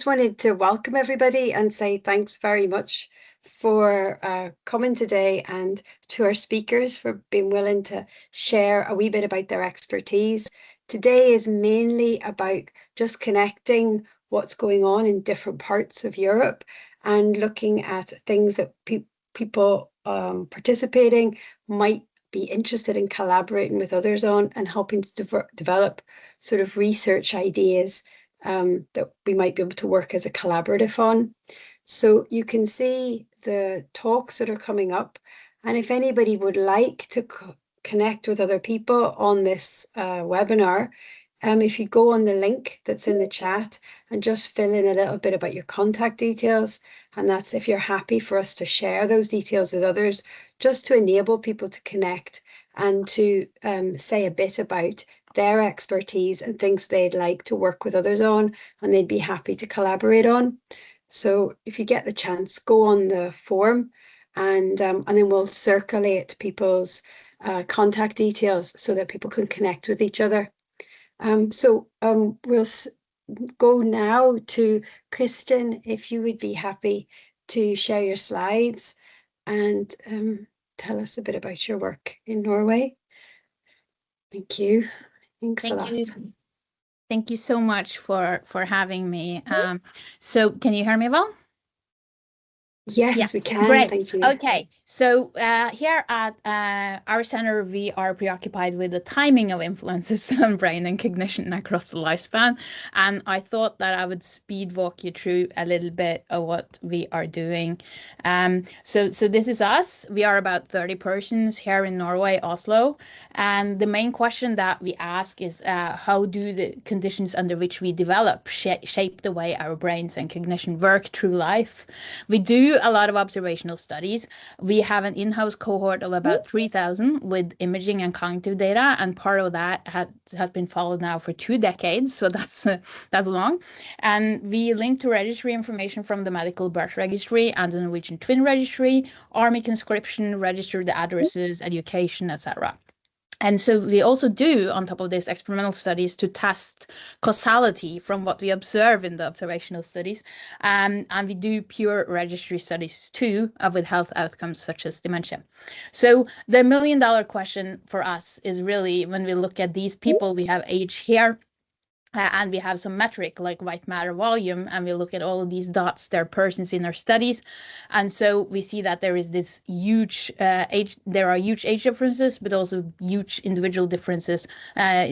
wanted to welcome everybody and say thanks very much for coming today, and to our speakers for being willing to share a wee bit about their expertise. Today is mainly about just connecting what's going on in different parts of Europe and looking at things that people participating might be interested in collaborating with others on, and helping to develop sort of research ideas that we might be able to work as a collaborative on. So you can see the talks that are coming up, and if anybody would like to connect with other people on this webinar, if you go on the link that's in the chat and just fill in a little bit about your contact details, and that's if you're happy for us to share those details with others, just to enable people to connect and to say a bit about their expertise and things they'd like to work with others on, and they'd be happy to collaborate on. So if you get the chance, go on the forum, and then we'll circulate people's contact details so that people can connect with each other. We'll go now to Kristen, if you would be happy to share your slides and tell us a bit about your work in Norway. Thank you. Thanks a lot. Thank you so much for having me. So can you hear me well? Yes, we can. Great. Thank you. Okay, so here at our center, we are preoccupied with the timing of influences on brain and cognition across the lifespan. And I thought that I would speed walk you through a little bit of what we are doing. So this is us. We are about 30 persons here in Norway, Oslo. And the main question that we ask is how do the conditions under which we develop shape the way our brains and cognition work through life? We do a lot of observational studies. We have an in-house cohort of about 3,000 with imaging and cognitive data, and part of that has been followed now for 2 decades, so that's long. And we link to registry information from the Medical Birth Registry and the Norwegian Twin Registry, Army conscription, register the addresses, education, etc. And so we also do, on top of this, experimental studies to test causality from what we observe in the observational studies. And we do pure registry studies too, with health outcomes such as dementia. So the million-dollar question for us is really, when we look at these people, we have age here, and we have some metric like white matter volume, and we look at all of these dots, they're persons in our studies. And so we see that there is this huge there are huge age differences, but also huge individual differences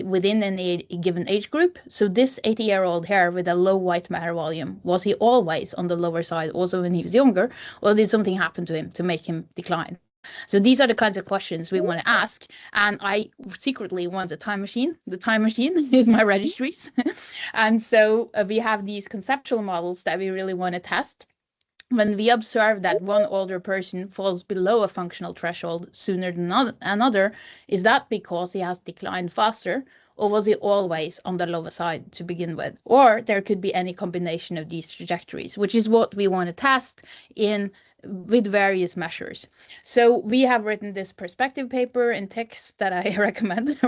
within a given age group. So this 80-year-old here with a low white matter volume, was he always on the lower side also when he was younger, or did something happen to him to make him decline? So these are the kinds of questions we want to ask. And I secretly want a time machine. The time machine is my registries. And so we have these conceptual models that we really want to test. When we observe that one older person falls below a functional threshold sooner than another, is that because he has declined faster, or was he always on the lower side to begin with? Or there could be any combination of these trajectories, which is what we want to test with various measures. So we have written this perspective paper in text that I recommend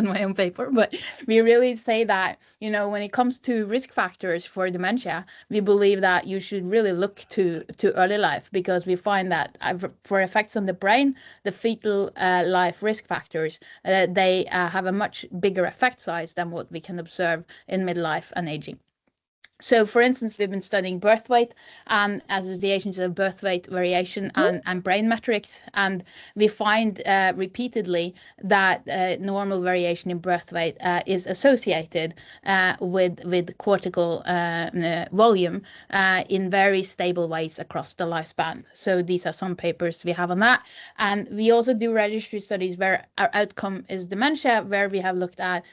my own paper, but we really say that, when it comes to risk factors for dementia, we believe that you should really look to early life, because we find that for effects on the brain, the fetal life risk factors, they have a much bigger effect size than what we can observe in midlife and aging. So, for instance, we've been studying birth weight and associations of birth weight variation and brain metrics, and we find repeatedly that normal variation in birth weight is associated with cortical volume in very stable ways across the lifespan. So these are some papers we have on that. And we also do registry studies where our outcome is dementia, where we have looked at,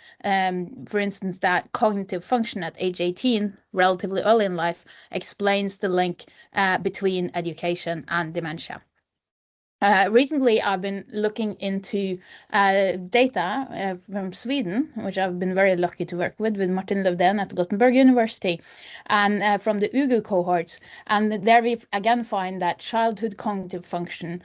for instance, that cognitive function at age 18, relatively early in life, explains the link between education and dementia. Recently, I've been looking into data from Sweden, which I've been very lucky to work with Martin Lövdén at Gothenburg University, and from the UGU cohorts. And there we again find that childhood cognitive function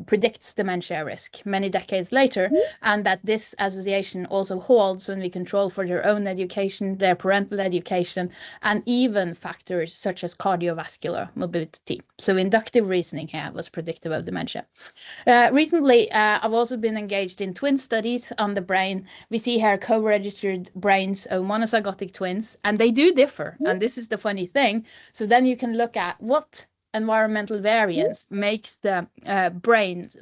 predicts dementia risk many decades later, and that this association also holds when we control for their own education, their parental education, and even factors such as cardiovascular mobility. So inductive reasoning here was predictive of dementia. Recently, I've also been engaged in twin studies on the brain. We see here co-registered brains of monozygotic twins, and they do differ. And this is the funny thing. So then you can look at what environmental variance makes the brains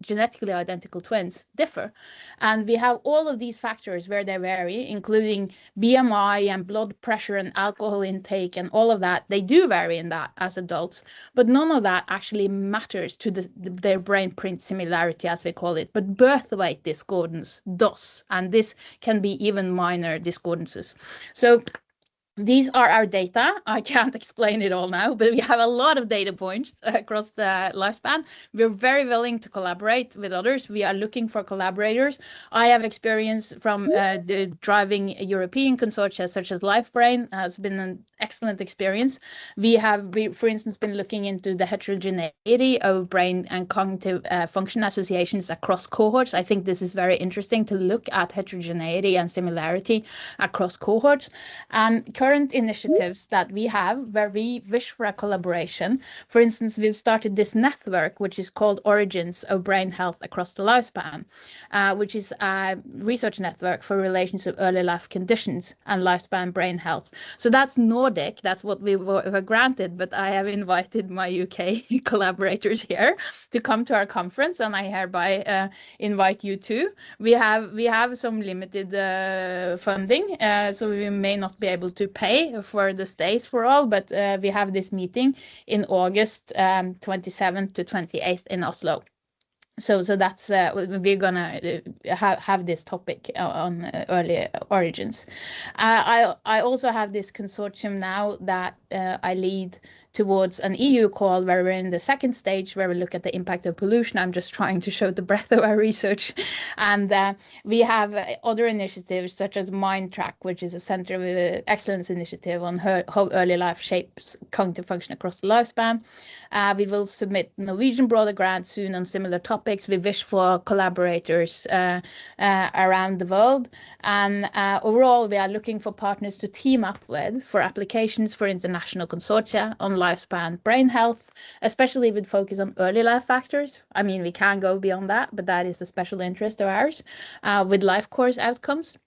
genetically identical twins differ. And we have all of these factors where they vary, including BMI and blood pressure and alcohol intake and all of that. They do vary in that as adults, but none of that actually matters to their brain print similarity, as we call it. But birth weight discordance does, and this can be even minor discordances. So these are our data. I can't explain it all now, but we have a lot of data points across the lifespan. We're very willing to collaborate with others. We are looking for collaborators. I have experience from driving European consortia such as LifeBrain. Has been an excellent experience. We have, for instance, been looking into the heterogeneity of brain and cognitive function associations across cohorts. I think this is very interesting to look at heterogeneity and similarity across cohorts. Current initiatives that we have where we wish for a collaboration. For instance, we've started this network, which is called Origins of Brain Health Across the Lifespan, which is a research network for relations of early life conditions and lifespan brain health. So that's Nordic, that's what we were granted, but I have invited my UK collaborators here to come to our conference, and I hereby invite you too. We have some limited funding, so we may not be able to pay for the stays for all, but we have this meeting in August 27th to 28th in Oslo. So that's we're gonna have this topic on early origins. I also have this consortium now that I lead towards an EU call where we're in the second stage where we look at the impact of pollution. I'm just trying to show the breadth of our research. And we have other initiatives such as MindTrack, which is a Center of Excellence initiative on how early life shapes cognitive function across the lifespan. We will submit Norwegian broader grants soon on similar topics. We wish for collaborators around the world. And overall, we are looking for partners to team up with for applications for international consortia on lifespan brain health, especially with focus on early life factors. I mean, we can go beyond that, but that is a special interest of ours with life course outcomes.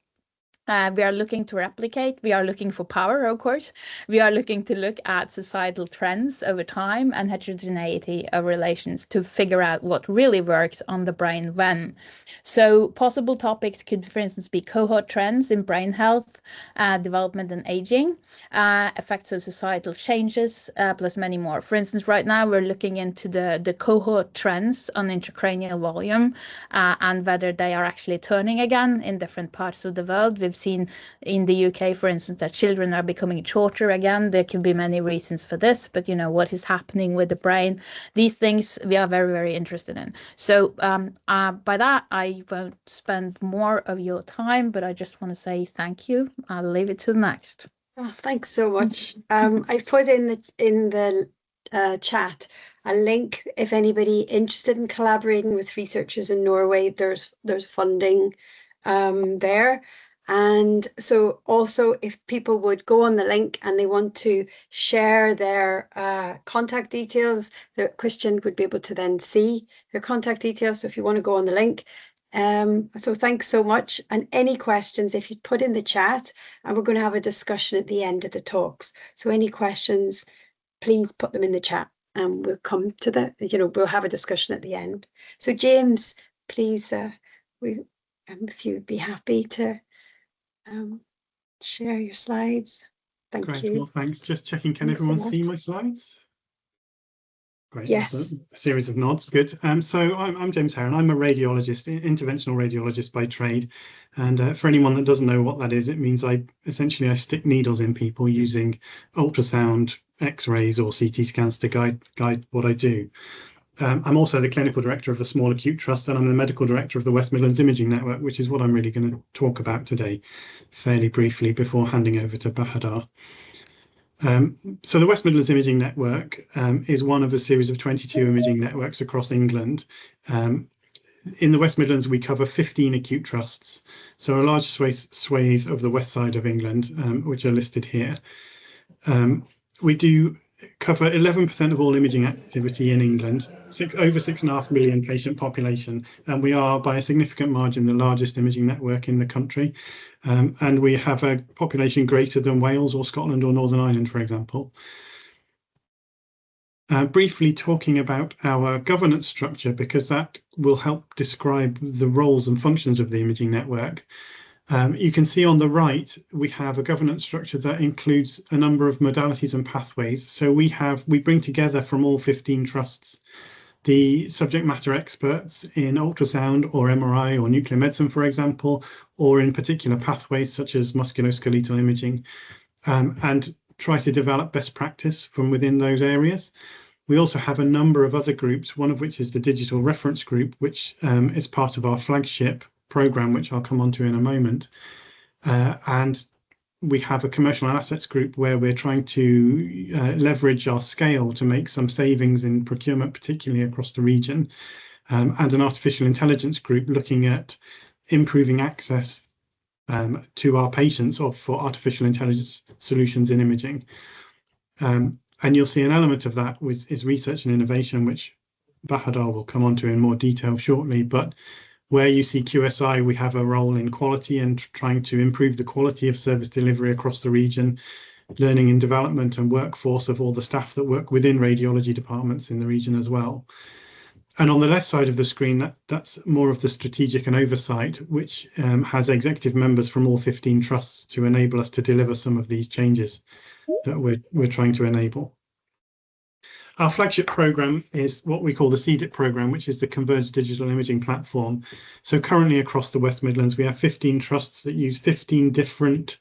We are looking to replicate. We are looking for power, of course. We are looking to look at societal trends over time and heterogeneity of relations to figure out what really works on the brain when. So possible topics could, for instance, be cohort trends in brain health, development and aging, effects of societal changes, plus many more. For instance, right now we're looking into the cohort trends on intracranial volume and whether they are actually turning again in different parts of the world. We've seen in the UK, for instance, that children are becoming shorter again. There can be many reasons for this, but you know, what is happening with the brain? These things we are very, very interested in. So by that, I won't spend more of your time, but I just want to say thank you. I'll leave it to the next. Oh, thanks so much. I've put in the chat a link if anybody interested in collaborating with researchers in Norway. There's funding there. And so also if people would go on the link and they want to share their contact details, Christian would be able to then see your contact details. So if you want to go on the link. So thanks so much. And any questions, if you'd put in the chat, and we're going to have a discussion at the end of the talks. So any questions, please put them in the chat and we'll come to we'll have a discussion at the end. So James, please, if you'd be happy to share your slides. Thank you. Well, thanks. Just checking, can everyone see my slides? Great. Yes. A series of nods. Good. So I'm James Heron. I'm a radiologist, interventional radiologist by trade. And for anyone that doesn't know what that is, it means I stick needles in people using ultrasound, X-rays or CT scans to guide what I do. I'm also the clinical director of the Small Acute Trust, and I'm the medical director of the West Midlands Imaging Network, which is what I'm really going to talk about today fairly briefly before handing over to Bahadar. So the West Midlands Imaging Network is one of a series of 22 imaging networks across England. In the West Midlands, we cover 15 acute trusts, so a large swathe of the west side of England, which are listed here. We do cover 11% of all imaging activity in England, over 6.5 million patient population, and we are by a significant margin the largest imaging network in the country. And we have a population greater than Wales or Scotland or Northern Ireland, for example. Briefly talking about our governance structure, because that will help describe the roles and functions of the imaging network. You can see on the right, we have a governance structure that includes a number of modalities and pathways. So we bring together from all 15 trusts the subject matter experts in ultrasound or MRI or nuclear medicine, for example, or in particular pathways such as musculoskeletal imaging, and try to develop best practice from within those areas. We also have a number of other groups, one of which is the Digital Reference Group, which is part of our flagship program, which I'll come on to in a moment. And we have a commercial and assets group where we're trying to leverage our scale to make some savings in procurement, particularly across the region, and an artificial intelligence group looking at improving access to our patients for artificial intelligence solutions in imaging. And you'll see an element of that is research and innovation, which Bahadar will come on to in more detail shortly. But where you see QSI, we have a role in quality and trying to improve the quality of service delivery across the region, learning and development and workforce of all the staff that work within radiology departments in the region as well. And on the left side of the screen, that's more of the strategic and oversight, which has executive members from all 15 trusts to enable us to deliver some of these changes that we're trying to enable. Our flagship program is what we call the CDIP program, which is the Converged Digital Imaging Platform. So currently across the West Midlands, we have 15 trusts that use 15 different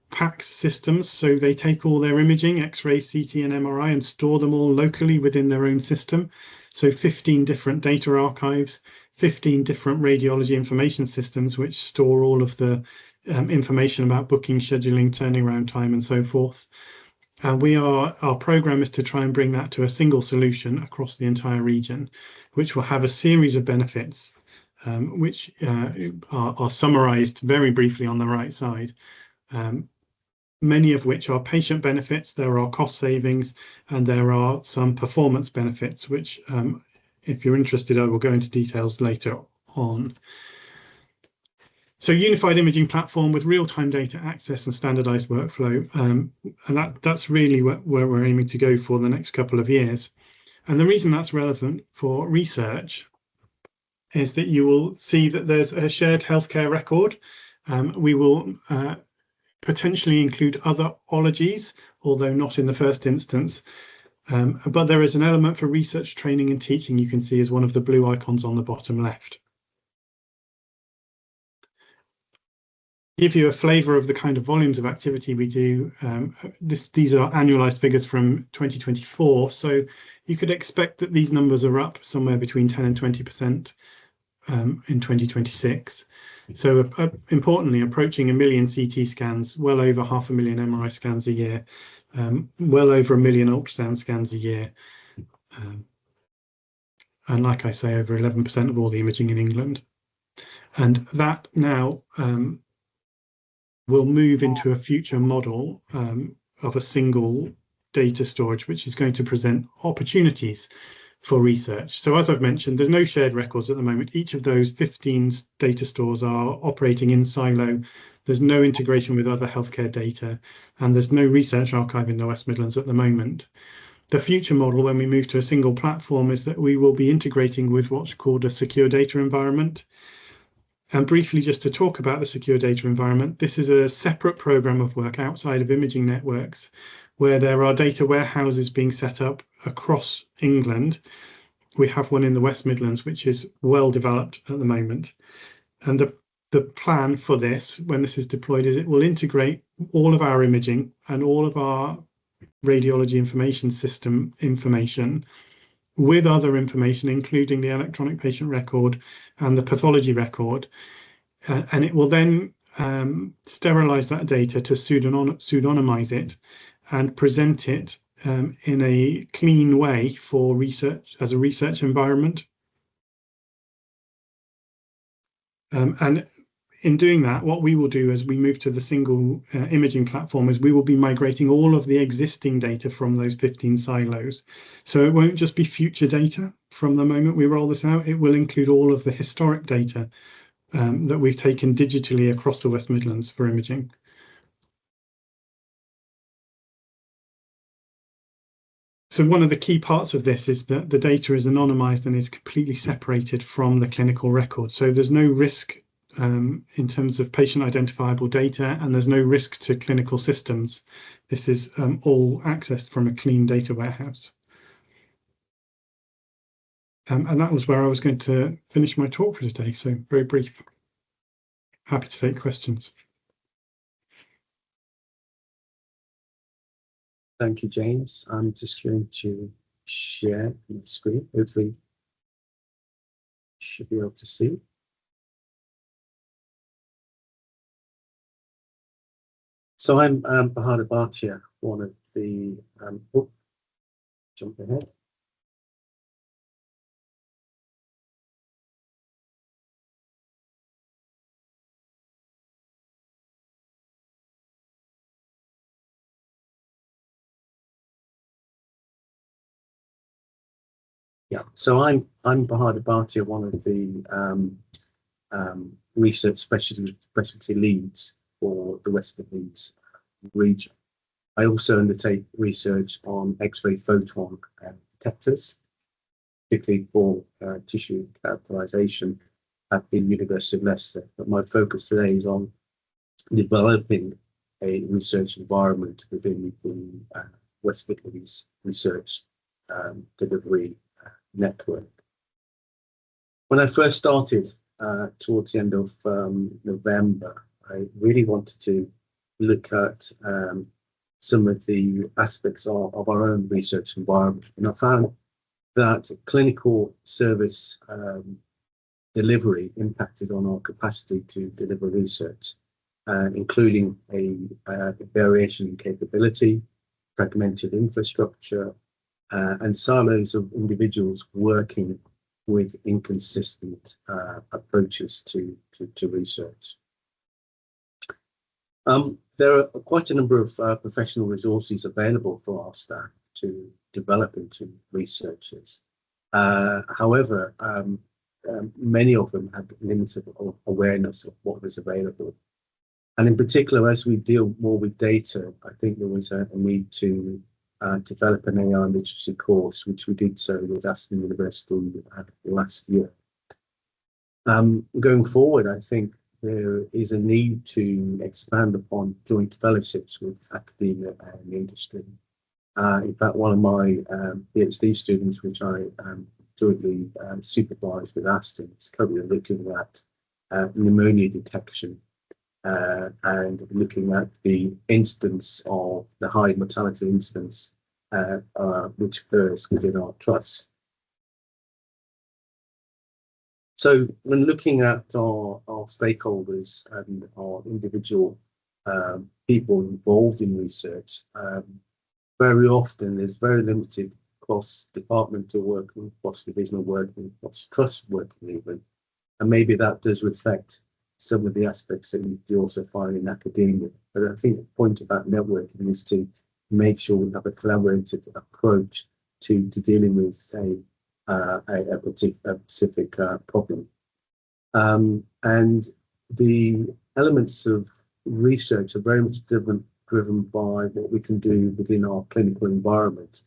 PACS systems. So they take all their imaging, X-ray, CT and MRI, and store them all locally within their own system. So 15 different data archives, 15 different radiology information systems, which store all of the information about booking, scheduling, turning around time, and so forth. Our program is to try and bring that to a single solution across the entire region, which will have a series of benefits, which are summarized very briefly on the right side. Many of which are patient benefits, there are cost savings, and there are some performance benefits, which, if you're interested, I will go into details later on. So unified imaging platform with real-time data access and standardized workflow, and that's really where we're aiming to go for the next couple of years. And the reason that's relevant for research is that you will see that there's a shared healthcare record. We will potentially include other ologies, although not in the first instance. But there is an element for research, training and teaching you can see as one of the blue icons on the bottom left. Give you a flavour of the kind of volumes of activity we do. These are annualised figures from 2024, so you could expect that these numbers are up somewhere between 10 and 20% in 2026. So importantly, approaching 1 million CT scans, well over 500,000 MRI scans a year, well over 1 million ultrasound scans a year. And like I say, over 11% of all the imaging in England. And that now will move into a future model of a single data storage, which is going to present opportunities for research. So as I've mentioned, there's no shared records at the moment. Each of those 15 data stores are operating in silo. There's no integration with other healthcare data, and there's no research archive in the West Midlands at the moment. The future model, when we move to a single platform, is that we will be integrating with what's called a secure data environment. And briefly, just to talk about the secure data environment, this is a separate program of work outside of imaging networks, where there are data warehouses being set up across England. We have one in the West Midlands, which is well developed at the moment. And the plan for this, when this is deployed, is it will integrate all of our imaging and all of our radiology information system information with other information, including the electronic patient record and the pathology record, and it will then sterilize that data to pseudonymize it and present it in a clean way for research as a research environment. And in doing that, what we will do as we move to the single imaging platform is we will be migrating all of the existing data from those 15 silos. So it won't just be future data from the moment we roll this out, it will include all of the historic data that we've taken digitally across the West Midlands for imaging. So one of the key parts of this is that the data is anonymized and is completely separated from the clinical record. So there's no risk in terms of patient identifiable data, and there's no risk to clinical systems. This is all accessed from a clean data warehouse. And that was where I was going to finish my talk for today. So very brief. Happy to take questions. Thank you, James. I'm just going to share my screen. Hopefully, you should be able to see. So I'm Bahad Bhatia, one of the jump ahead. Yeah, so I'm Bahad Bhatia, one of the research specialty leads for the West Midlands region. I also undertake research on X-ray photon detectors, particularly for tissue characterization at the University of Leicester. But my focus today is on developing a research environment within the West Midlands research delivery network. When I first started towards the end of November, I really wanted to look at some of the aspects of our own research environment. And I found that clinical service delivery impacted on our capacity to deliver research, including a variation in capability, fragmented infrastructure, and silos of individuals working with inconsistent approaches to research. There are quite a number of professional resources available for our staff to develop into researchers. However, many of them have limited awareness of what is available. And in particular, as we deal more with data, I think there was a need to develop an AI literacy course, which we did so with Aston University last year. Going forward, I think there is a need to expand upon joint fellowships with academia and industry. In fact, one of my PhD students, which I jointly supervised with Aston, is currently looking at pneumonia detection and looking at the instance of the high mortality instance which occurs within our trust. So when looking at our stakeholders and our individual people involved in research, very often there's very limited cross-departmental working, cross-divisional working, cross-trust working even, and maybe that does reflect some of the aspects that you also find in academia. But I think the point about networking is to make sure we have a collaborative approach to dealing with a specific problem. And the elements of research are very much driven by what we can do within our clinical environment.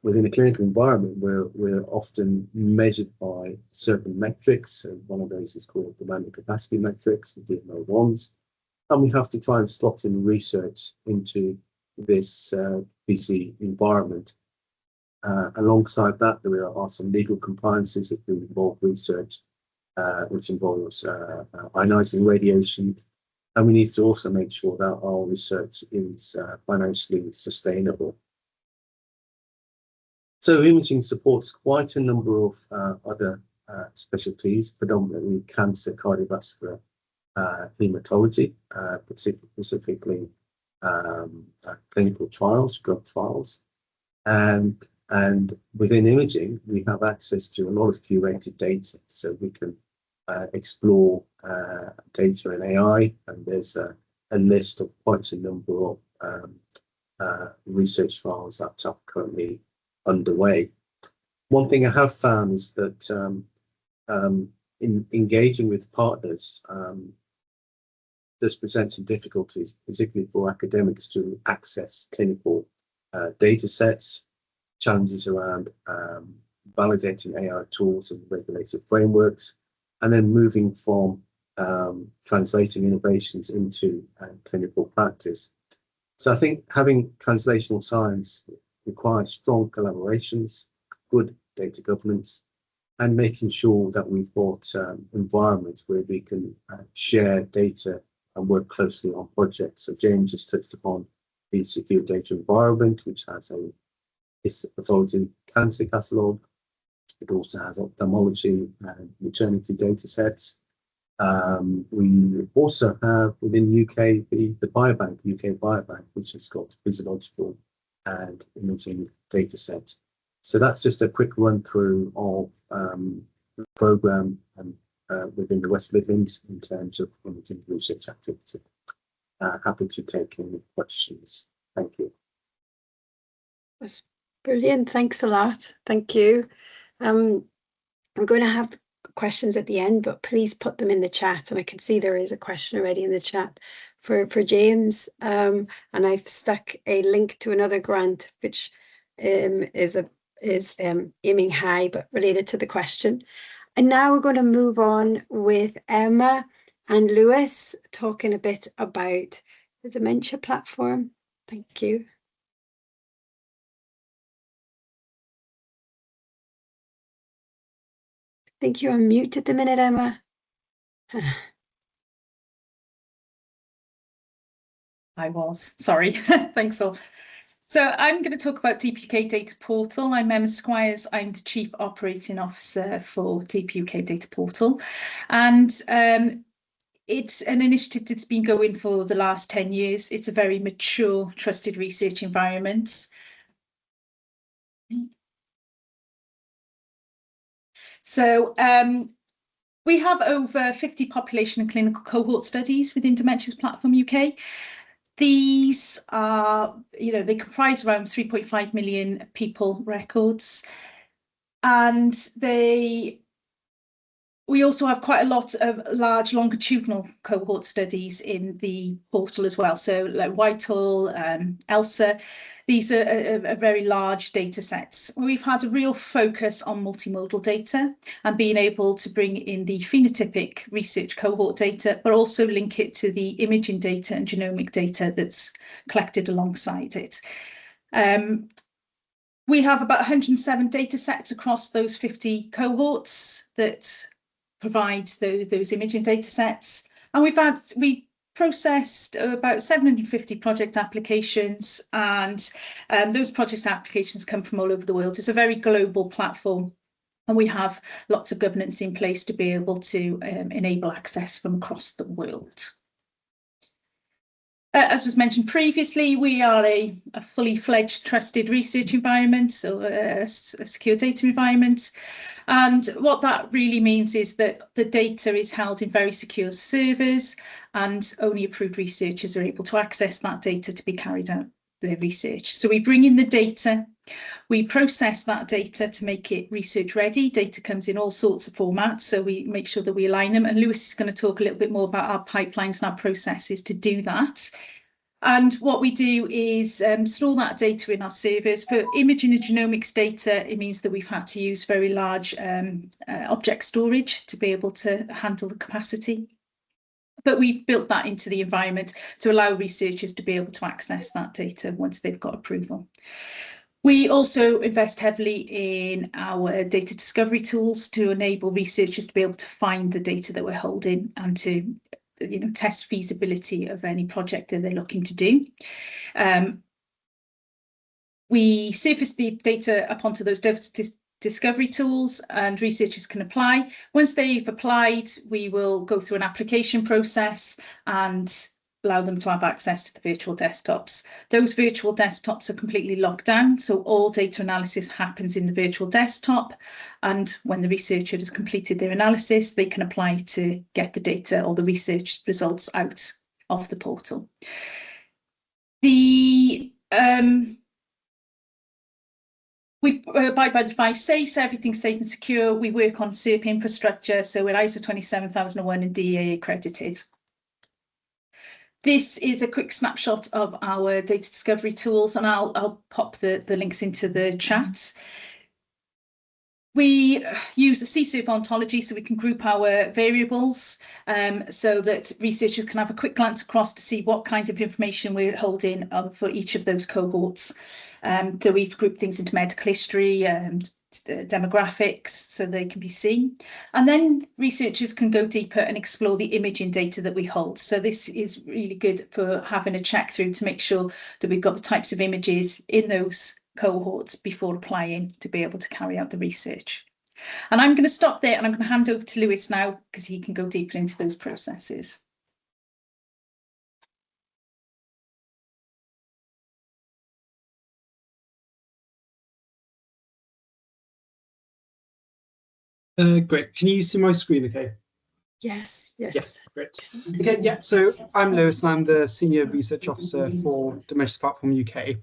Within a clinical environment, we're often measured by certain metrics, and one of those is called demand and capacity metrics, the DMO1s, and we have to try and slot in research into this busy environment. Alongside that, there are some legal compliances that do involve research, which involves ionizing radiation, and we need to also make sure that our research is financially sustainable. So imaging supports quite a number of other specialties, predominantly cancer, cardiovascular, hematology, specifically clinical trials, drug trials, and within imaging we have access to a lot of curated data, so we can explore data in AI, and there's a list of quite a number of research trials that are currently underway. One thing I have found is that in engaging with partners, there's presenting difficulties, particularly for academics, to access clinical data sets, challenges around validating AI tools and regulated frameworks, and then moving from translating innovations into clinical practice. So I think having translational science requires strong collaborations, good data governance, and making sure that we've got environments where we can share data and work closely on projects. So James just touched upon the secure data environment, which has a pathology cancer catalogue. It also has ophthalmology and maternity data sets. We also have within UK the Biobank, UK Biobank, which has got physiological and imaging data sets. So that's just a quick run through of the programme and within the West Midlands in terms of imaging research activity. Happy to take any questions. Thank you. That's brilliant. Thanks a lot. Thank you. We're going to have questions at the end, but please put them in the chat. And I can see there is a question already in the chat for James. And I've stuck a link to another grant, which is aiming high, but related to the question. And now we're going to move on with Emma and Lewis talking a bit about the dementia platform. Thank you. I think you're on mute at the minute, Emma. I was, sorry. Thanks all. So I'm going to talk about Deep UK Data Portal. I'm Emma Squires. I'm the Chief Operating Officer for Deep UK Data Portal. And it's an initiative that's been going for the last 10 years. It's a very mature, trusted research environment. So we have over 50 population and clinical cohort studies within Dementias Platform UK. These are, they comprise around 3.5 million people records, and we also have quite a lot of large longitudinal cohort studies in the portal as well. So like Whitehall, ELSA, these are very large data sets. We've had a real focus on multimodal data and being able to bring in the phenotypic research cohort data, but also link it to the imaging data and genomic data that's collected alongside it. We have about 107 data sets across those 50 cohorts that provide those imaging data sets, and we processed about 750 project applications, and those project applications come from all over the world. It's a very global platform, and we have lots of governance in place to be able to enable access from across the world. As was mentioned previously, we are a fully fledged trusted research environment, so a secure data environment. And what that really means is that the data is held in very secure servers, and only approved researchers are able to access that data to be carried out their research. So we bring in the data, we process that data to make it research ready. Data comes in all sorts of formats, so we make sure that we align them. And Lewis is going to talk a little bit more about our pipelines and our processes to do that. And what we do is store that data in our servers. For imaging and genomics data, it means that we've had to use very large object storage to be able to handle the capacity. But we've built that into the environment to allow researchers to be able to access that data once they've got approval. We also invest heavily in our data discovery tools to enable researchers to be able to find the data that we're holding and to test feasibility of any project that they're looking to do. We surface the data up onto those discovery tools, and researchers can apply. Once they've applied, we will go through an application process and allow them to have access to the virtual desktops. Those virtual desktops are completely locked down, so all data analysis happens in the virtual desktop, and when the researcher has completed their analysis, they can apply to get the data or the research results out of the portal. We abide by the 5 safes, everything's safe and secure. We work on SERP infrastructure, so we're ISO 27001 and DEA accredited. This is a quick snapshot of our data discovery tools, and I'll pop the links into the chat. We use a CSERP ontology, so we can group our variables so that researchers can have a quick glance across to see what kinds of information we're holding for each of those cohorts. So we've grouped things into medical history and demographics so they can be seen. And then researchers can go deeper and explore the imaging data that we hold. So this is really good for having a check through to make sure that we've got the types of images in those cohorts before applying to be able to carry out the research. And I'm going to stop there, and I'm going to hand over to Lewis now because he can go deeper into those processes. Great. Can you see my screen okay? Yes. Yes, great. Okay, yeah, so I'm Lewis and I'm the Senior Research Officer for Dementia Platform UK.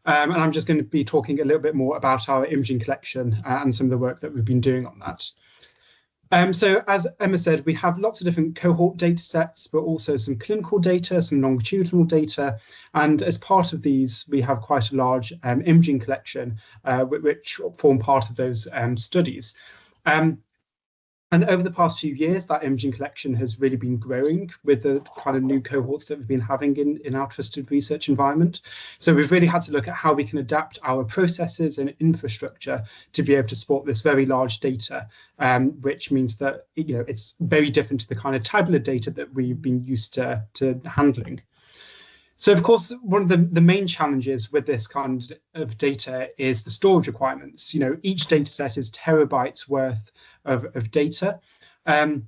And I'm just going to be talking a little bit more about our imaging collection and some of the work that we've been doing on that. So as Emma said, we have lots of different cohort data sets, but also some clinical data, some longitudinal data. And as part of these, we have quite a large imaging collection, which form part of those studies. And over the past few years, that imaging collection has really been growing with the kind of new cohorts that we've been having in our trusted research environment. So we've really had to look at how we can adapt our processes and infrastructure to be able to support this very large data, which means that it's very different to the kind of tabular data that we've been used to handling. So, of course, one of the main challenges with this kind of data is the storage requirements. Each data set is terabytes worth of data. And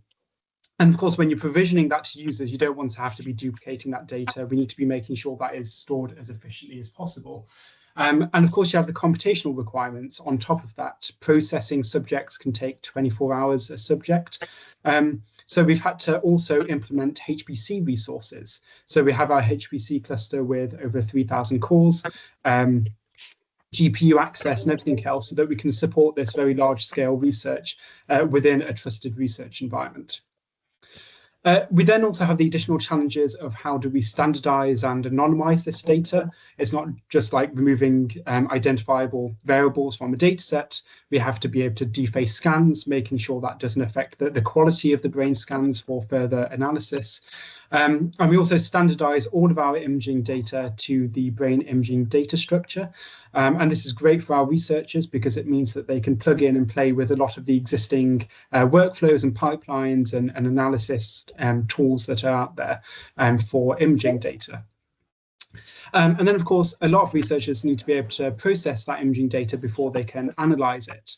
of course, when you're provisioning that to users, you don't want to have to be duplicating that data. We need to be making sure that is stored as efficiently as possible. And of course, you have the computational requirements on top of that. Processing subjects can take 24 hours a subject. So we've had to also implement HPC resources. So we have our HPC cluster with over 3,000 cores, GPU access and everything else so that we can support this very large scale research within a trusted research environment. We then also have the additional challenges of how do we standardize and anonymize this data. It's not just like removing identifiable variables from a data set. We have to be able to deface scans, making sure that doesn't affect the quality of the brain scans for further analysis. And we also standardize all of our imaging data to the brain imaging data structure. And this is great for our researchers because it means that they can plug in and play with a lot of the existing workflows and pipelines and analysis tools that are out there for imaging data. And then, of course, a lot of researchers need to be able to process that imaging data before they can analyze it.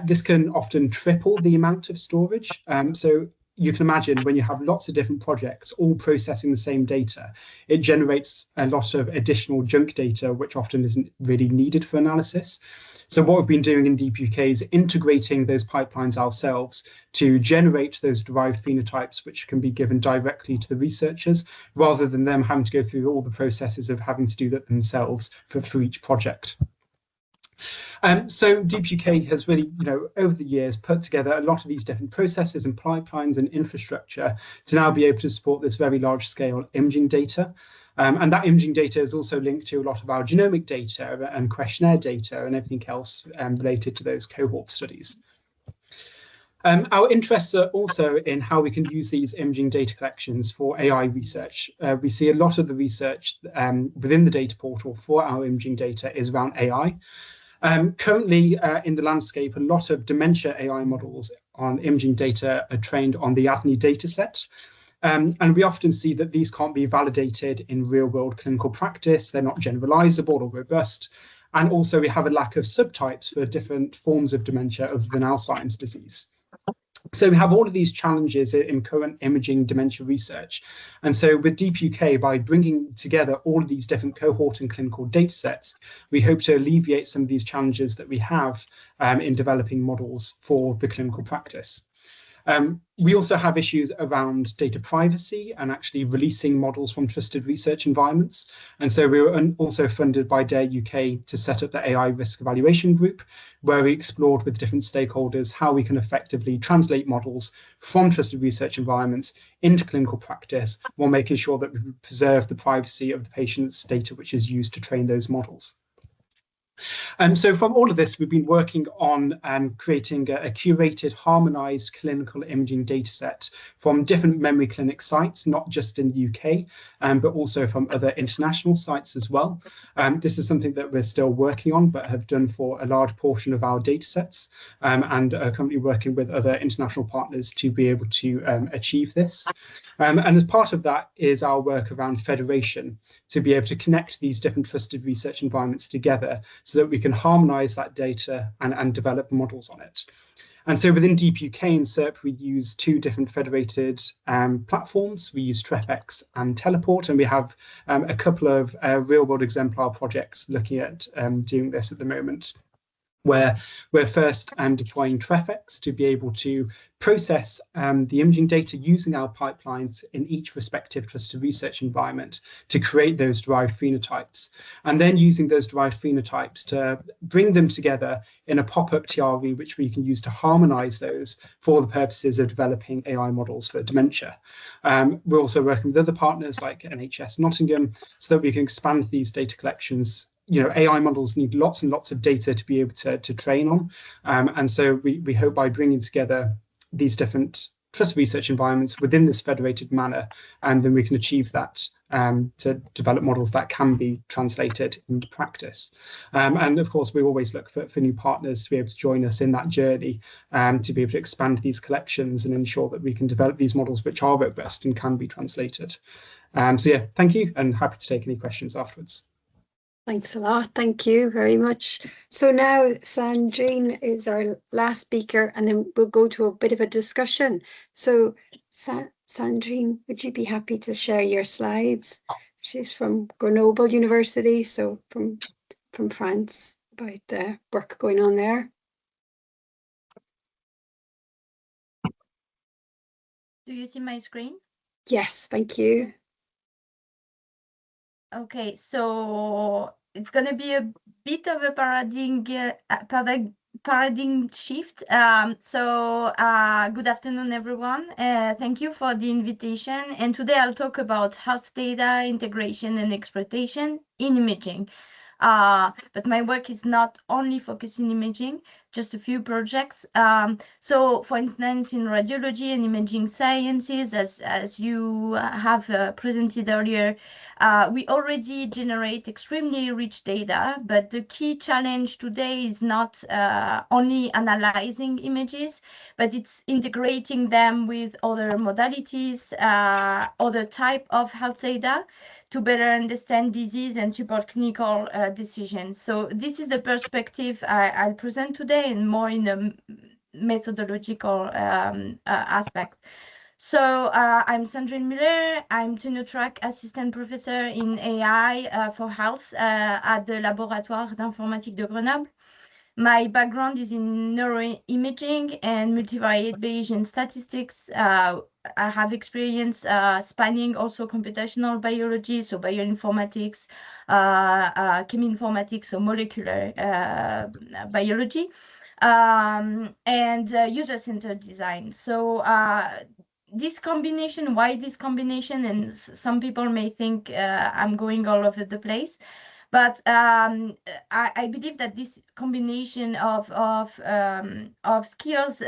This can often triple the amount of storage. So you can imagine when you have lots of different projects all processing the same data, it generates a lot of additional junk data, which often isn't really needed for analysis. So what we've been doing in Deep UK is integrating those pipelines ourselves to generate those derived phenotypes, which can be given directly to the researchers, rather than them having to go through all the processes of having to do that themselves for each project. So Deep UK has really, over the years, put together a lot of these different processes and pipelines and infrastructure to now be able to support this very large scale imaging data. And that imaging data is also linked to a lot of our genomic data and questionnaire data and everything else related to those cohort studies. Our interests are also in how we can use these imaging data collections for AI research. We see a lot of the research within the data portal for our imaging data is around AI. Currently, in the landscape, a lot of dementia AI models on imaging data are trained on the ADNI dataset. And we often see that these can't be validated in real-world clinical practice. They're not generalizable or robust. And also we have a lack of subtypes for different forms of dementia other than Alzheimer's disease. So we have all of these challenges in current imaging dementia research. And so with Deep UK, by bringing together all of these different cohort and clinical data sets, we hope to alleviate some of these challenges that we have in developing models for the clinical practice. We also have issues around data privacy and actually releasing models from trusted research environments. And so we were also funded by DARE UK to set up the AI risk evaluation group, where we explored with different stakeholders how we can effectively translate models from trusted research environments into clinical practice, while making sure that we preserve the privacy of the patient's data, which is used to train those models. So from all of this, we've been working on creating a curated, harmonized clinical imaging data set from different memory clinic sites, not just in the UK, but also from other international sites as well. This is something that we're still working on, but have done for a large portion of our data sets, and are currently working with other international partners to be able to achieve this. And as part of that is our work around federation, to be able to connect these different trusted research environments together so that we can harmonize that data and develop models on it. And so within Deep UK and SERP, we use two different federated platforms. We use TrepX and Teleport, and we have a couple of real-world exemplar projects looking at doing this at the moment, where we're first deploying TrepX to be able to process the imaging data using our pipelines in each respective trusted research environment to create those derived phenotypes, and then using those derived phenotypes to bring them together in a pop-up TRE, which we can use to harmonize those for the purposes of developing AI models for dementia. We're also working with other partners like NHS Nottingham so that we can expand these data collections. You know, AI models need lots and lots of data to be able to train on. And so we hope by bringing together these different trust research environments within this federated manner, and then we can achieve that to develop models that can be translated into practice. And of course, we always look for new partners to be able to join us in that journey, to be able to expand these collections and ensure that we can develop these models which are robust and can be translated. So yeah, thank you, and happy to take any questions afterwards. Thanks a lot. Thank you very much. So now Sandrine is our last speaker, and then we'll go to a bit of a discussion. So Sandrine, would you be happy to share your slides? She's from Grenoble University, so from France, about the work going on there. Do you see my screen? Yes, thank you. Okay, so it's going to be a bit of a paradigm shift. Good afternoon, everyone. Thank you for the invitation. And today I'll talk about health data integration and exploitation in imaging. But my work is not only focused in imaging, just a few projects. So for instance, in radiology and imaging sciences, as you have presented earlier, we already generate extremely rich data, but the key challenge today is not only analyzing images, but it's integrating them with other modalities, other type of health data, to better understand disease and support clinical decisions. So this is the perspective I'll present today, and more in a methodological aspect. So I'm Sandrine Müller. I'm tenure track assistant professor in AI for health at the Laboratoire d'Informatique de Grenoble. My background is in neuroimaging and multivariate Bayesian statistics. I have experience spanning also computational biology, so bioinformatics, cheminformatics, so molecular biology, and user-centered design. So this combination, why this combination? And some people may think I'm going all over the place. But I believe that this combination of skills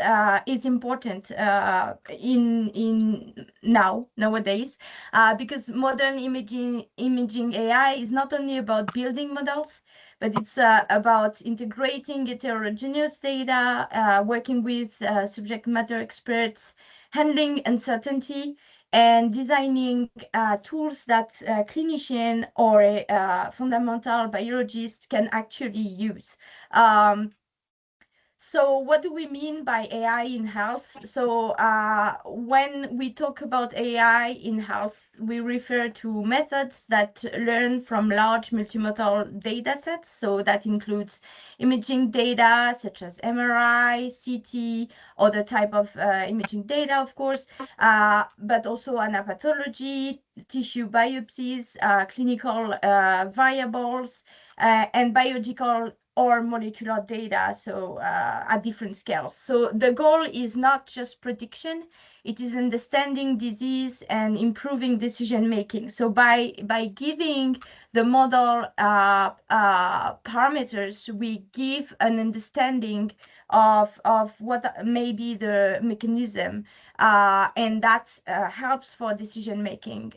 is important in nowadays, because modern imaging AI is not only about building models, but it's about integrating heterogeneous data, working with subject matter experts, handling uncertainty, and designing tools that clinician or fundamental biologist can actually use. So what do we mean by AI in health? So when we talk about AI in health, we refer to methods that learn from large multimodal data sets. So that includes imaging data such as MRI, CT, other type of imaging data, of course, but also anapathology, tissue biopsies, clinical variables, and biological or molecular data, so at different scales. So the goal is not just prediction, it is understanding disease and improving decision making. So by giving the model parameters, we give an understanding of what may be the mechanism, and that helps for decision making.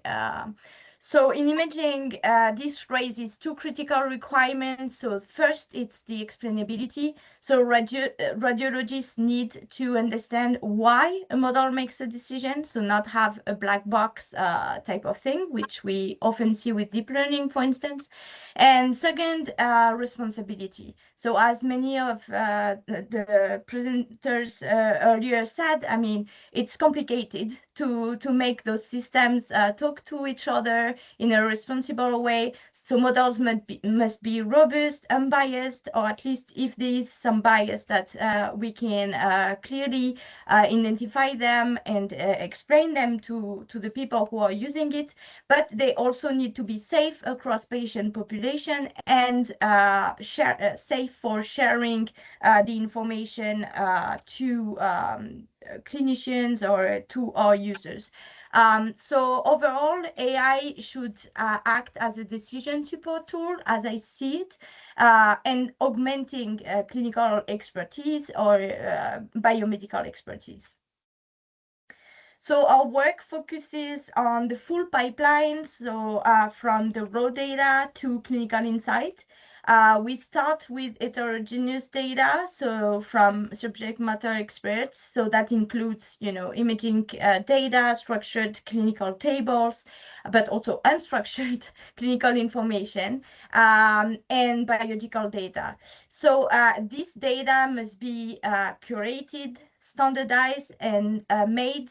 So in imaging, this raises two critical requirements. So first, it's the explainability. So radiologists need to understand why a model makes a decision, so not have a black box type of thing, which we often see with deep learning, for instance. And second, responsibility. So as many of the presenters earlier said, I mean, it's complicated to make those systems talk to each other in a responsible way. So models must be robust, unbiased, or at least if there is some bias that we can clearly identify them and explain them to the people who are using it. But they also need to be safe across patient population and safe for sharing the information to clinicians or to our users. So overall, AI should act as a decision support tool, as I see it, and augmenting clinical expertise or biomedical expertise. So our work focuses on the full pipeline, so from the raw data to clinical insight. We start with heterogeneous data, so from subject matter experts. So that includes, imaging data, structured clinical tables, but also unstructured clinical information, and biological data. So this data must be curated, standardized, and made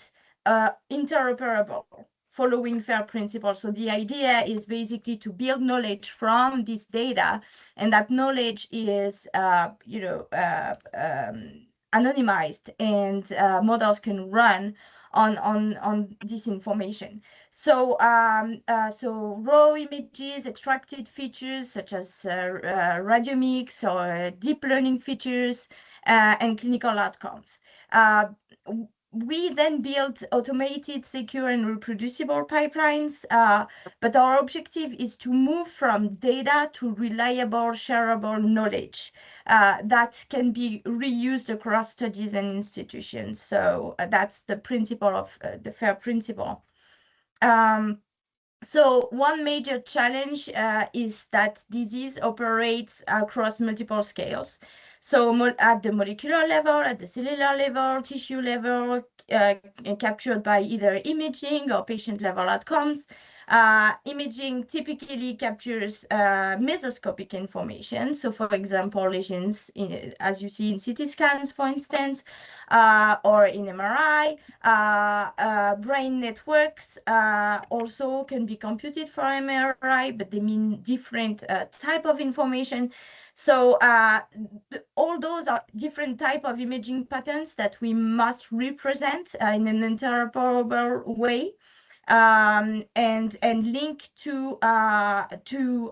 interoperable, following FAIR principles. So the idea is basically to build knowledge from this data, and that knowledge is, anonymized, and models can run on this information. So so raw images, extracted features such as radiomics or deep learning features, and clinical outcomes. We then build automated, secure, and reproducible pipelines, but our objective is to move from data to reliable, shareable knowledge that can be reused across studies and institutions. So that's the principle of the FAIR principle. So one major challenge is that disease operates across multiple scales. So at the molecular level, at the cellular level, tissue level, captured by either imaging or patient level outcomes. Imaging typically captures mesoscopic information. So for example, lesions, as you see in CT scans, for instance, or in MRI. Brain networks also can be computed for MRI, but they mean different type of information. So all those are different type of imaging patterns that we must represent in an interoperable way, and link to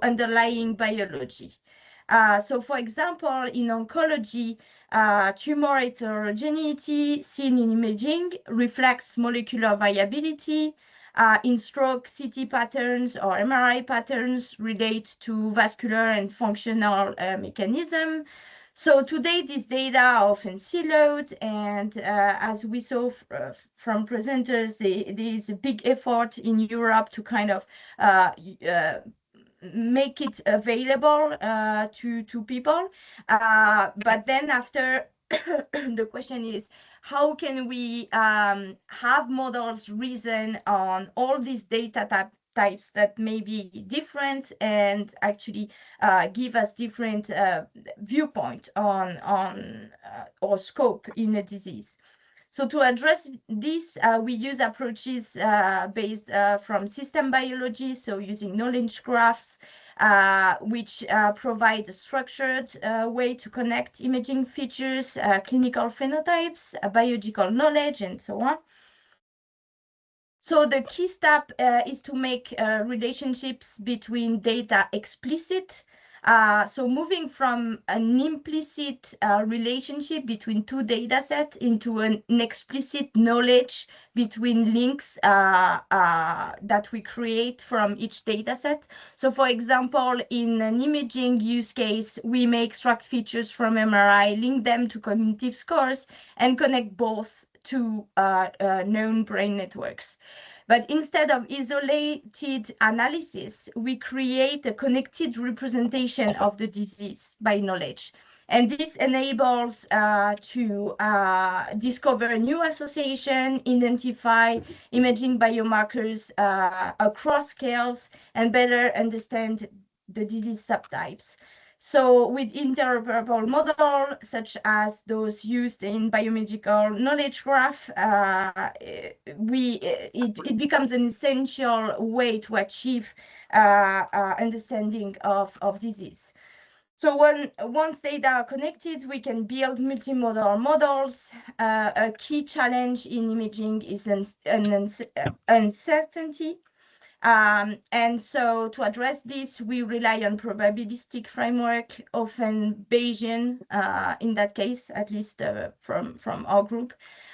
underlying biology. So for example, in oncology, tumor heterogeneity seen in imaging reflects molecular variability. In stroke, CT patterns or MRI patterns relate to vascular and functional mechanism. So today, these data are often siloed, and as we saw from presenters, there is a big effort in Europe to kind of make it available to people. But then after, the question is, how can we have models reason on all these data types that may be different and actually give us different viewpoint on or scope in a disease. So to address this, we use approaches based from system biology, so using knowledge graphs, which provide a structured way to connect imaging features, clinical phenotypes, biological knowledge, and so on. So the key step is to make relationships between data explicit. So moving from an implicit relationship between two data sets into an explicit knowledge between links that we create from each data set. So for example, in an imaging use case, we may extract features from MRI, link them to cognitive scores, and connect both to known brain networks. But instead of isolated analysis, we create a connected representation of the disease by knowledge. And this enables to discover new association, identify imaging biomarkers across scales, and better understand the disease subtypes. So with interoperable models, such as those used in biomedical knowledge graph, it becomes an essential way to achieve understanding of disease. So once data are connected, we can build multimodal models. A key challenge in imaging is uncertainty. And so to address this, we rely on probabilistic framework, often Bayesian in that case, at least from our group.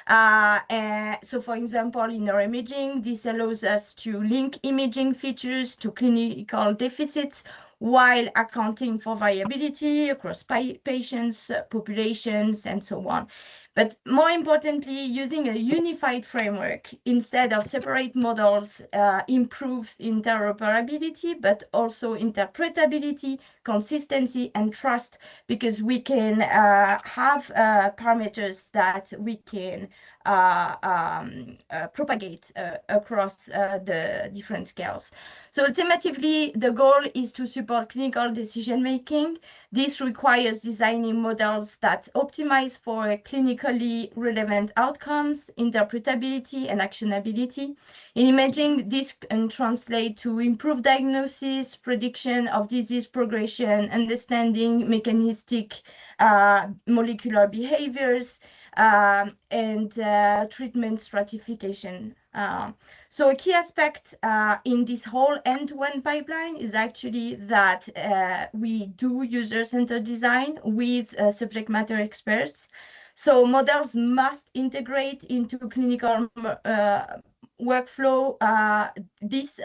So for example, in neuroimaging, this allows us to link imaging features to clinical deficits while accounting for variability across patients, populations, and so on. But more importantly, using a unified framework instead of separate models improves interoperability, but also interpretability, consistency, and trust, because we can have parameters that we can propagate across the different scales. So ultimately, the goal is to support clinical decision-making. This requires designing models that optimize for clinically relevant outcomes, interpretability, and actionability. In imaging, this can translate to improved diagnosis, prediction of disease progression, understanding mechanistic molecular behaviors, and treatment stratification. So a key aspect in this whole end-to-end pipeline is actually that we do user-centered design with subject matter experts. So models must integrate into clinical workflow this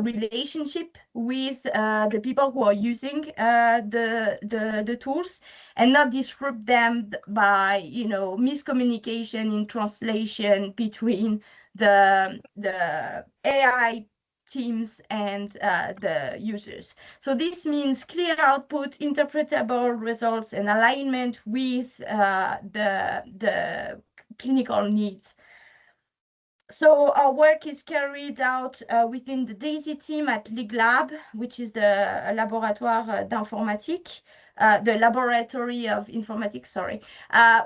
relationship with the people who are using the tools, and not disrupt them by miscommunication in translation between the AI teams and the users. So this means clear output, interpretable results, and alignment with the clinical needs. So our work is carried out within the DAISY team at LIG-Lab, which is the Laboratoire d'Informatique, the Laboratory of Informatics, sorry.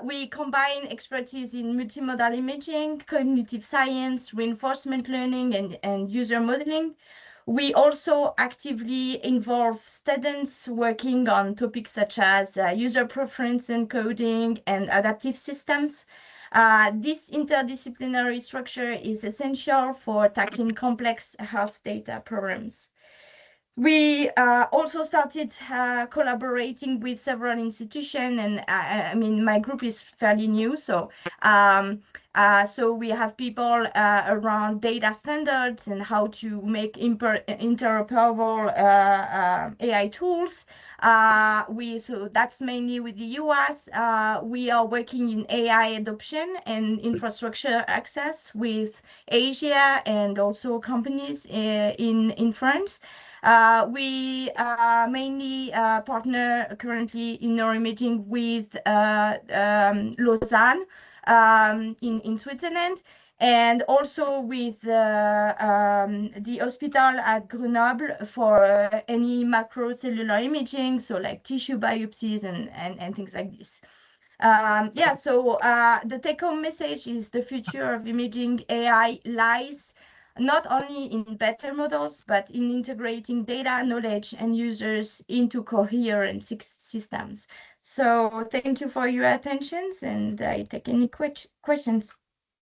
We combine expertise in multimodal imaging, cognitive science, reinforcement learning, and user modeling. We also actively involve students working on topics such as user preference encoding and adaptive systems. This interdisciplinary structure is essential for tackling complex health data problems. We also started collaborating with several institutions, and I mean, my group is fairly new, so so we have people around data standards and how to make interoperable AI tools. So that's mainly with the US. We are working in AI adoption and infrastructure access with Asia and also companies in France. We mainly partner currently in neuroimaging with Lausanne, in Switzerland, and also with the hospital at Grenoble for any macrocellular imaging, so like tissue biopsies and things like this. Yeah, so the take-home message is the future of imaging AI lies not only in better models, but in integrating data, knowledge, and users into coherent systems. So thank you for your attentions, and I take any questions.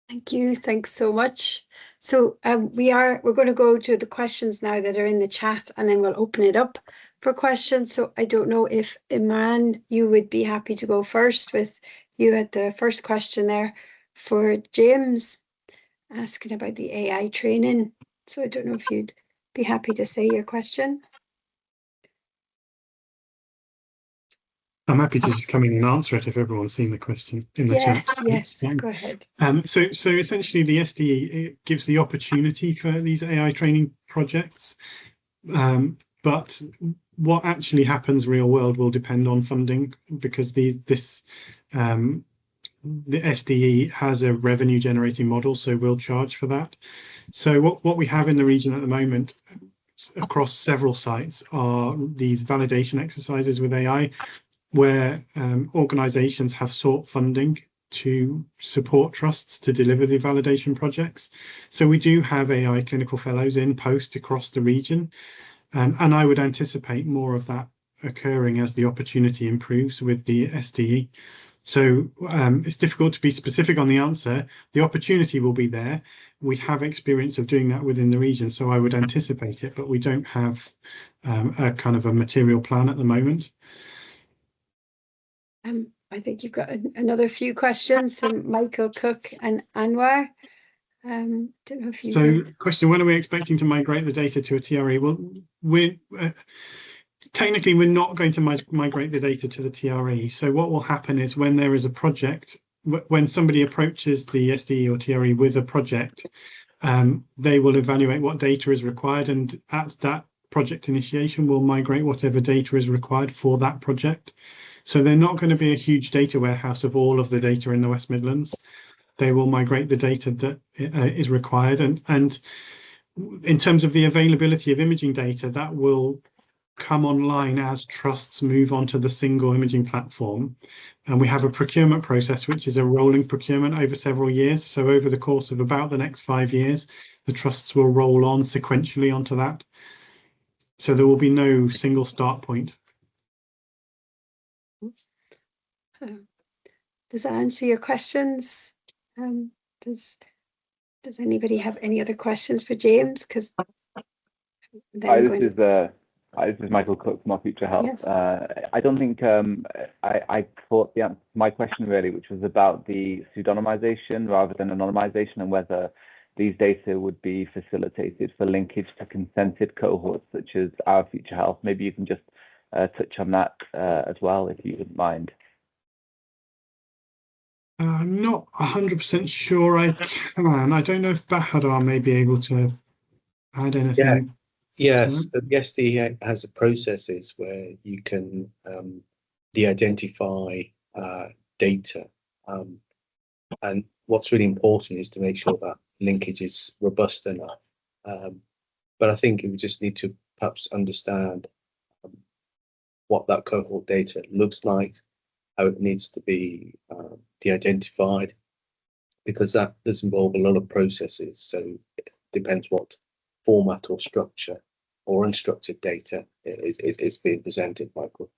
Thank you. Thanks so much. So we're going to go to the questions now that are in the chat, and then we'll open it up for questions. So I don't know if Imran, you would be happy to go first. With you had the first question there for James, asking about the AI training. So I don't know if you'd be happy to say your question. I'm happy to come in and answer it if everyone's seen the question in the chat. Yes, go ahead. So essentially the SDE, it gives the opportunity for these AI training projects, but what actually happens real world will depend on funding, because the SDE has a revenue generating model, so we'll charge for that. So what we have in the region at the moment across several sites are these validation exercises with AI, where organizations have sought funding to support trusts to deliver the validation projects. So we do have AI clinical fellows in post across the region, and I would anticipate more of that occurring as the opportunity improves with the SDE. So it's difficult to be specific on the answer. The opportunity will be there. We have experience of doing that within the region, so I would anticipate it, but we don't have a kind of a material plan at the moment. I think you've got another few questions from Michael Cook and Anwar. Don't know if you said... Question, when are we expecting to migrate the data to a TRE? Well, technically we're not going to migrate the data to the TRE. So what will happen is when there is a project, when somebody approaches the SDE or TRE with a project, they will evaluate what data is required, and at that project initiation will migrate whatever data is required for that project. So they're not going to be a huge data warehouse of all of the data in the West Midlands. They will migrate the data that is required. And in terms of the availability of imaging data, that will come online as trusts move onto the single imaging platform. And we have a procurement process, which is a rolling procurement over several years. So over the course of about the next 5 years, the trusts will roll on sequentially onto that. So there will be no single start point. Does that answer your questions? Does anybody have any other questions for James? Because this is Michael Cook from Our Future Health. Yes. I don't think I thought the answer to my question really, which was about the pseudonymization rather than anonymization, and whether these data would be facilitated for linkage to consented cohorts such as Our Future Health. Maybe you can just touch on that as well, if you wouldn't mind. I'm not 100% sure I can. I don't know if Bahadar may be able to add anything. Yes, the SDE has processes where you can de-identify data. And what's really important is to make sure that linkage is robust enough. But I think we just need to perhaps understand what that cohort data looks like, how it needs to be de-identified, because that does involve a lot of processes. So it depends what format or structure or unstructured data is being presented, Michael.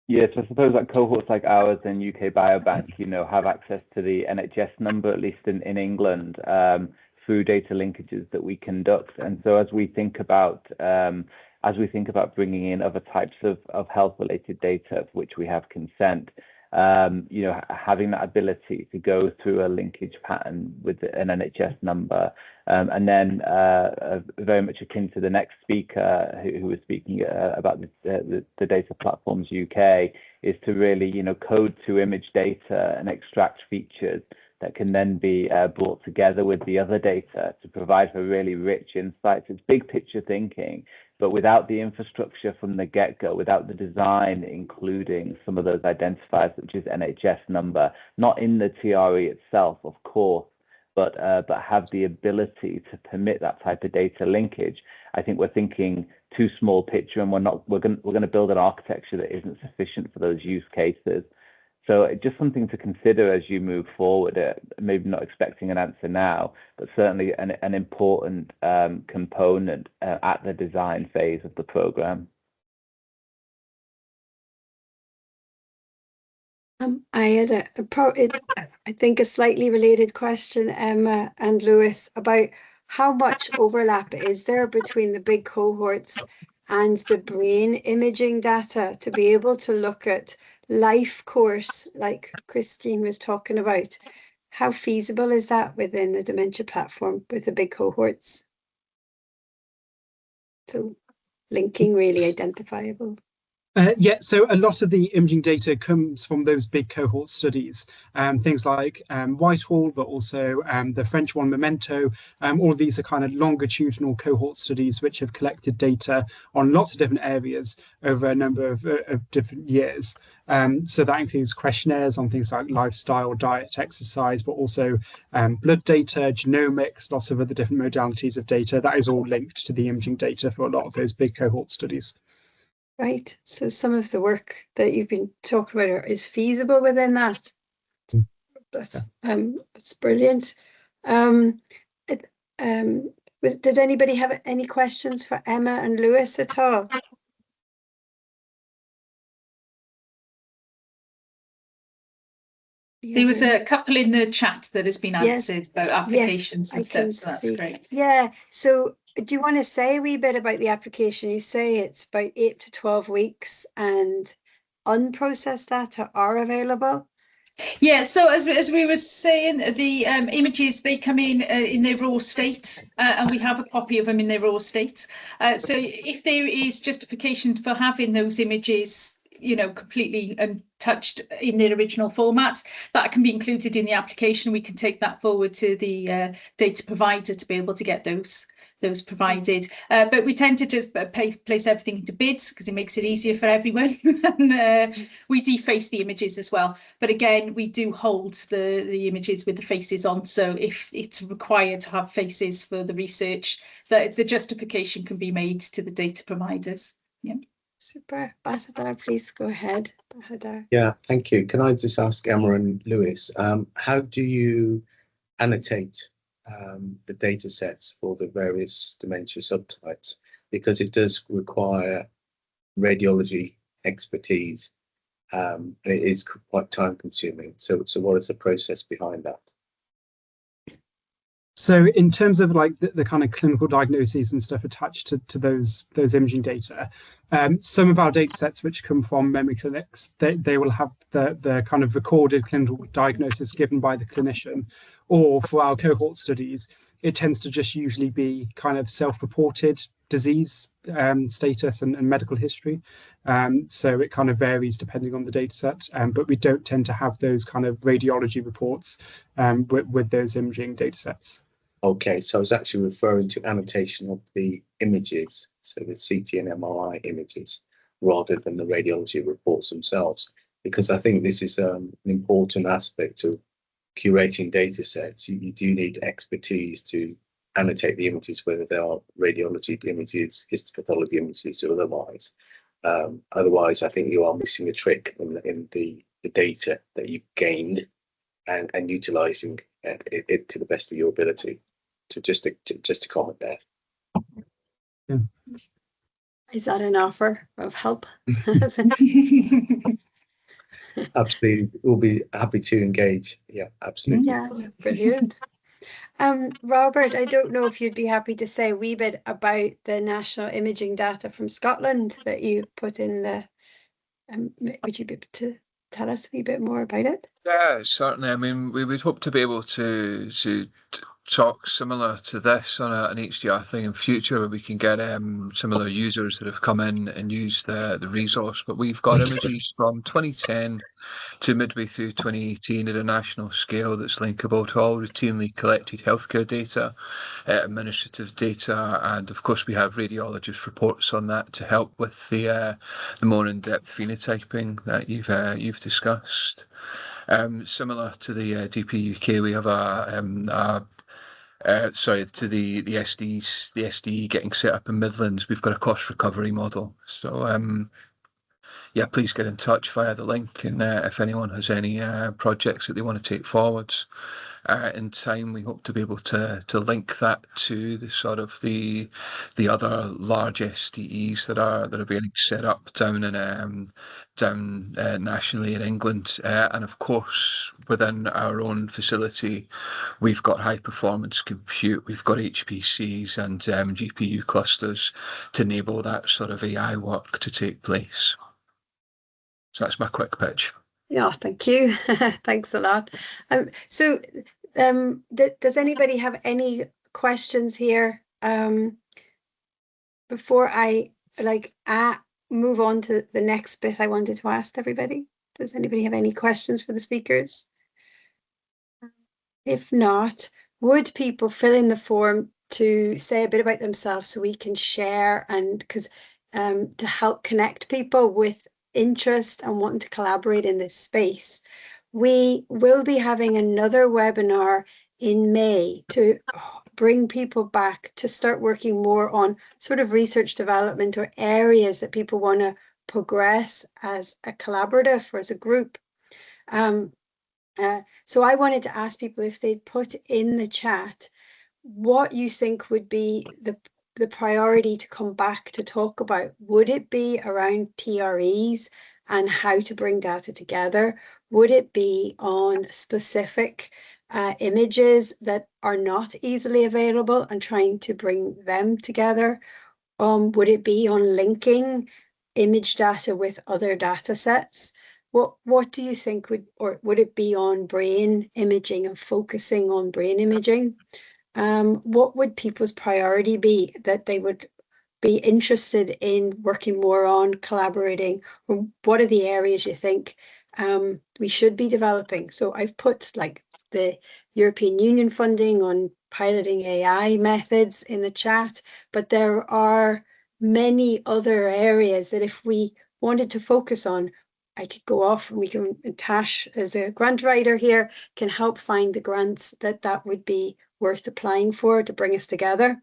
Yes, I suppose that cohorts like ours and UK Biobank, have access to the NHS number, at least in England, through data linkages that we conduct. And so as we think about bringing in other types of health-related data for which we have consent, having that ability to go through a linkage pattern with an NHS number, and then very much akin to the next speaker who was speaking about the data platforms UK, is to really code to image data and extract features that can then be brought together with the other data to provide for really rich insights. It's big picture thinking, But without the infrastructure from the get-go, without the design, including some of those identifiers, such as NHS number, not in the TRE itself, of course, but have the ability to permit that type of data linkage, I think we're thinking too small picture, and we're going to build an architecture that isn't sufficient for those use cases. So just something to consider as you move forward. Maybe not expecting an answer now, but certainly an important component at the design phase of the program. I had I think a slightly related question, Emma and Lewis, about how much overlap is there between the big cohorts and the brain imaging data to be able to look at life course, like Christine was talking about. How feasible is that within the dementia platform with the big cohorts? So linking really identifiable. Yeah, so a lot of the imaging data comes from those big cohort studies, things like Whitehall, but also the French one, Memento. All of these are kind of longitudinal cohort studies which have collected data on lots of different areas over a number of different years. So that includes questionnaires on things like lifestyle, diet, exercise, but also blood data, genomics, lots of other different modalities of data. That is all linked to the imaging data for a lot of those big cohort studies. Right. So some of the work that you've been talking about is feasible within that. That's brilliant. Did anybody have any questions for Emma and Lewis at all? There was a couple in the chat that has been answered about applications and stuff, so that's great. Yeah. So do you want to say a wee bit about the application? You say it's about 8 to 12 weeks and unprocessed data are available. Yeah, so as we were saying, the images, they come in their raw state, and we have a copy of them in their raw state. So if there is justification for having those images, you know, completely untouched in their original format, that can be included in the application. We can take that forward to the data provider to be able to get those provided, but we tend to just place everything into bids because it makes it easier for everyone. And we deface the images as well, but again we do hold the images with the faces on, so if it's required to have faces for the research, that the justification can be made to the data providers. Yeah. Super. Bahadar, please go ahead. Bahadar. Yeah, thank you. Can I just ask Emma and Lewis, how do you annotate the data sets for the various dementia subtypes? Because it does require radiology expertise, and it is quite time consuming. So what is the process behind that? So in terms of like the kind of clinical diagnoses and stuff attached to those imaging data, some of our data sets which come from memory clinics, they will have the kind of recorded clinical diagnosis given by the clinician, or for our cohort studies, it tends to just usually be kind of self-reported disease status and medical history. So it kind of varies depending on the data set, but we don't tend to have those kind of radiology reports with those imaging data sets. Okay, so I was actually referring to annotation of the images, so the CT and MRI images, rather than the radiology reports themselves, because I think this is an important aspect of curating data sets. You do need expertise to annotate the images, whether they are radiology images, histopathology images, or otherwise. Otherwise, I think you are missing a trick in the data that you've gained and utilising it to the best of your ability. So just to comment there. Yeah. Is that an offer of help? Absolutely, we'll be happy to engage. Yeah, absolutely. Yeah, brilliant. Robert, I don't know if you'd be happy to say a wee bit about the national imaging data from Scotland that you put in the. Would you be able to tell us a wee bit more about it? Yeah, certainly. I mean, we would hope to be able to talk similar to this on an HDR thing in future, where we can get similar users that have come in and used the resource. But we've got images from 2010 to midway through 2018 at a national scale that's linkable to all routinely collected healthcare data, administrative data, and of course we have radiologist reports on that to help with the more in-depth phenotyping that you've discussed. Similar to the DP UK, we have to the SDE getting set up in Midlands. We've got a cost recovery model. So yeah, please get in touch via the link, and if anyone has any projects that they want to take forwards. In time, we hope to be able to link that to the sort of the other large SDEs that are being set up down nationally in England, and of course within our own facility, we've got high performance compute, we've got HPCs and GPU clusters to enable that sort of AI work to take place. So that's my quick pitch. Yeah, thank you. Thanks a lot. So does anybody have any questions here before I move on to the next bit I wanted to ask everybody? Does anybody have any questions for the speakers? If not, would people fill in the form to say a bit about themselves so we can share, and because to help connect people with interest and wanting to collaborate in this space. We will be having another webinar in May to bring people back to start working more on sort of research development or areas that people want to progress as a collaborative or as a group. So I wanted to ask people if they'd put in the chat what you think would be the priority to come back to talk about. Would it be around TREs and how to bring data together? Would it be on specific images that are not easily available and trying to bring them together? Would it be on linking image data with other data sets? What do you think would it be on brain imaging and focusing on brain imaging? What would people's priority be that they would be interested in working more on, collaborating? Or what are the areas you think we should be developing? So I've put like the European Union funding on piloting AI methods in the chat, but there are many other areas that if we wanted to focus on, I could go off and we can, Tash as a grant writer here can help find the grants that would be worth applying for to bring us together.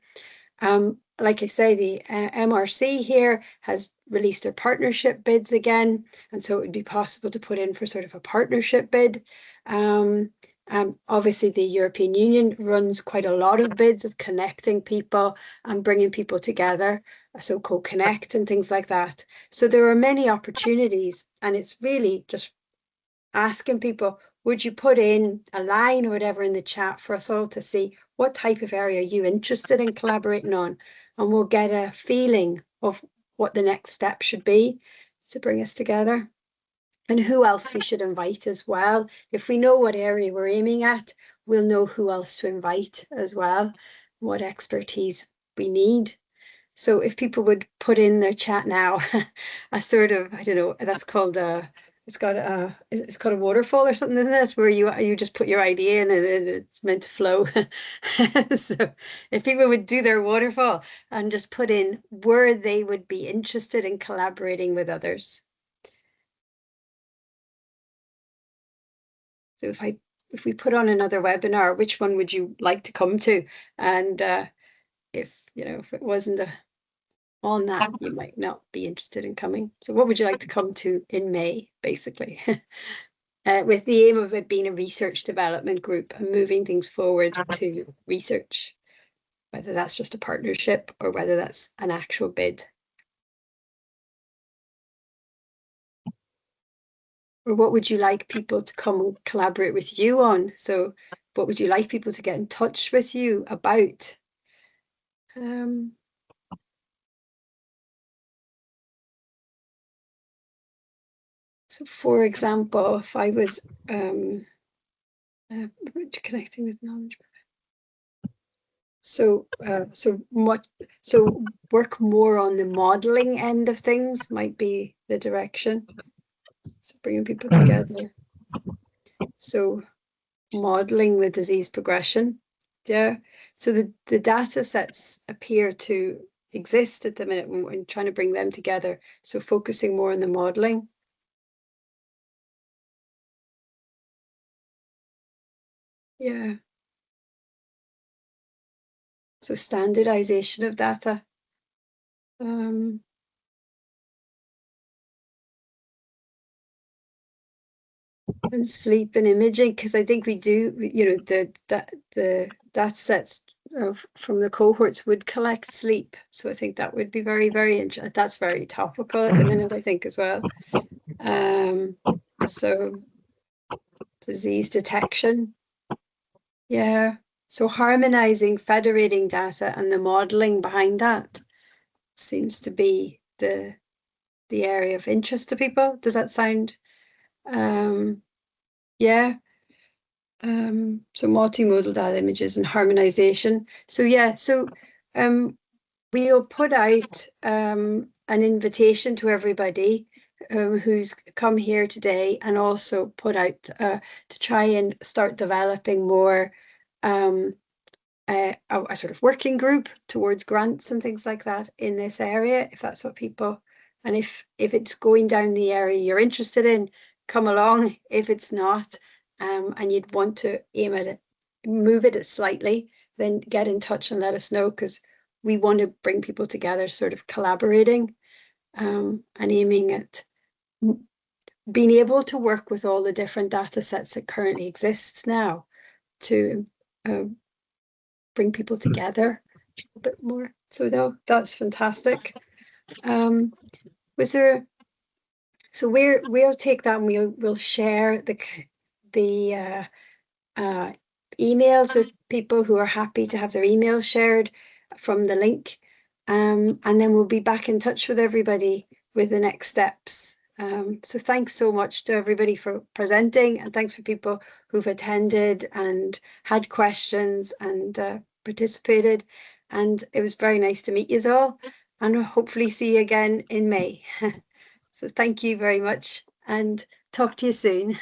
Like I say, the MRC here has released their partnership bids again, and so it would be possible to put in for sort of a partnership bid. Obviously, the European Union runs quite a lot of bids of connecting people and bringing people together, a so-called Connect and things like that. So there are many opportunities, and it's really just asking people, would you put in a line or whatever in the chat for us all to see what type of area are you interested in collaborating on? And we'll get a feeling of what the next step should be to bring us together. And who else we should invite as well. If we know what area we're aiming at, we'll know who else to invite as well, what expertise we need. So if people would put in their chat now, a sort of, I don't know, that's called a, it's called a waterfall or something, isn't it? Where you just put your idea in and it's meant to flow. So if people would do their waterfall and just put in where they would be interested in collaborating with others. So if we put on another webinar, which one would you like to come to? And if it wasn't on that, you might not be interested in coming. So what would you like to come to in May, basically? With the aim of it being a research development group and moving things forward to research, whether that's just a partnership or whether that's an actual bid. Or what would you like people to come and collaborate with you on? So what would you like people to get in touch with you about? So for example, if I was connecting with knowledge, So work more on the modeling end of things might be the direction. So bringing people together. So modeling the disease progression. Yeah. So the data sets appear to exist at the minute and trying to bring them together. So focusing more on the modeling. Yeah. So standardization of data. And sleep and imaging, because I think we do, you know, the data sets from the cohorts would collect sleep. So I think that would be very, very interesting. That's very topical at the minute, I think, as well. So disease detection. Yeah. So harmonizing, federating data and the modeling behind that seems to be the area of interest to people. Does that sound? Yeah. So multimodal data images and harmonization. So yeah, so we'll put out an invitation to everybody who's come here today, and also put out to try and start developing more a sort of working group towards grants and things like that in this area, if that's what people, and if it's going down the area you're interested in, come along. If it's not, and you'd want to aim at it, move it slightly, then get in touch and let us know, because we want to bring people together, sort of collaborating, and aiming at being able to work with all the different data sets that currently exist now to bring people together a bit more. So that's fantastic. Was there? So we'll take that and we'll share the emails with people who are happy to have their emails shared from the link, and then we'll be back in touch with everybody with the next steps. So thanks so much to everybody for presenting, and thanks for people who've attended and had questions and participated. And it was very nice to meet you all, and hopefully see you again in May. So thank you very much, and talk to you soon.